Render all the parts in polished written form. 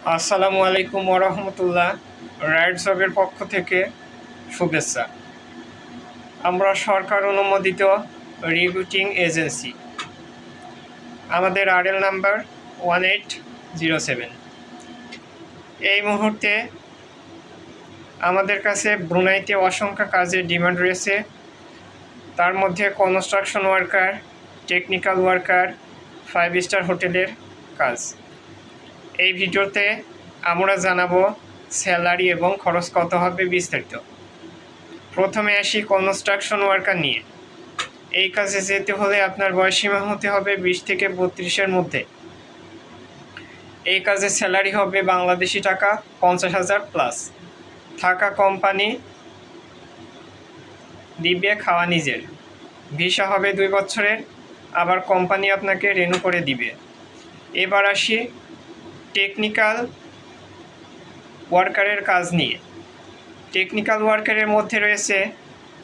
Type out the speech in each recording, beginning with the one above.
আসসালামু আলাইকুম ওরহমতুল্লাহ। রাইট জবের পক্ষ থেকে শুভেচ্ছা। আমরা সরকার অনুমোদিত রিক্রুটিং এজেন্সি। আমাদের আরএল নাম্বার 1807। এই মুহূর্তে আমাদের কাছে ব্রুনাইতে অসংখ্য কাজের ডিমান্ড রয়েছে। তার মধ্যে construction worker, technical worker, 5 star হোটেলের কাজ। এই ভিডিওতে আমরা জানাবো স্যালারি এবং খরচ কত হবে বিস্তারিত। প্রথমে আসি কনস্ট্রাকশন ওয়ার্কার নিয়ে। এই কাজে যেতে হলে আপনার বয়সসীমা হতে হবে 20 থেকে 32-এর মধ্যে। এই কাজে স্যালারি হবে বাংলাদেশি টাকা 50,000 প্লাস। থাকা কোম্পানি দিবে, খাওয়া নিজের। ভিসা হবে 2 বছরের, আবার কোম্পানি আপনাকে রেনু করে দিবে। এবার আসি টেকনিক্যাল ওয়ার্কারের কাজ নিয়ে। টেকনিক্যাল ওয়ার্কারের মধ্যে রয়েছে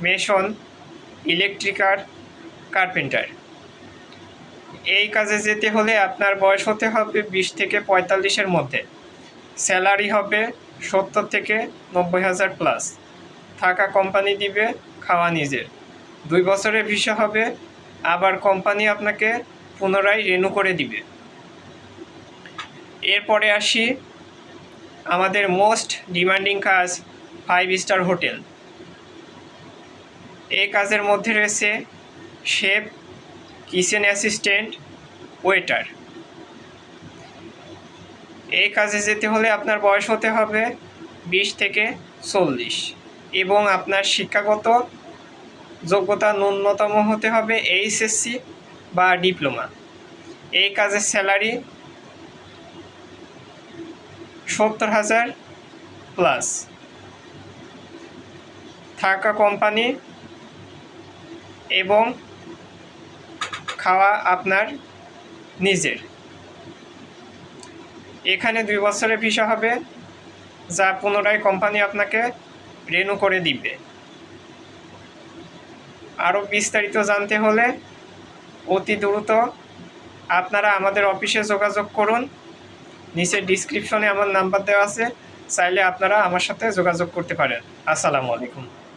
মেশন, ইলেকট্রিকার, কার্পেন্টার। এই কাজে যেতে হলে আপনার বয়স হতে হবে 20 থেকে 45-এর মধ্যে। স্যালারি হবে 70 থেকে 90,000 প্লাস। থাকা কোম্পানি দিবে, খাওয়া নিজের। 2 বছরের ভিসা হবে, আবার কোম্পানি আপনাকে পুনরায় রেনু করে দিবে। এরপরে আসি আমাদের মোস্ট ডিমান্ডিং কাজ 5 স্টার হোটেল। এই কাজের মধ্যে রয়েছে শেফ, কিচেন অ্যাসিস্ট্যান্ট, ওয়েটার। এই কাজে যেতে হলে আপনার বয়স হতে হবে 20 থেকে 40 এবং আপনার শিক্ষাগত যোগ্যতা ন্যূনতম হতে হবে এইচএসসি বা ডিপ্লোমা। এই কাজের স্যালারি 70,000 প্লাস। থাকা কোম্পানি এবং খাওয়া আপনার নিজের। এখানে 2 বছরের ভিসা হবে, যা পুনরায় কোম্পানি আপনাকে রেনু করে দিবে। আরও বিস্তারিত জানতে হলে অতি দ্রুত আপনারা আমাদের অফিসে যোগাযোগ করুন। নিচে ডিসক্রিপশনে আমার নাম্বার দেওয়া আছে, চাইলে আপনারা আমার সাথে যোগাযোগ করতে পারেন। আসসালামু আলাইকুম।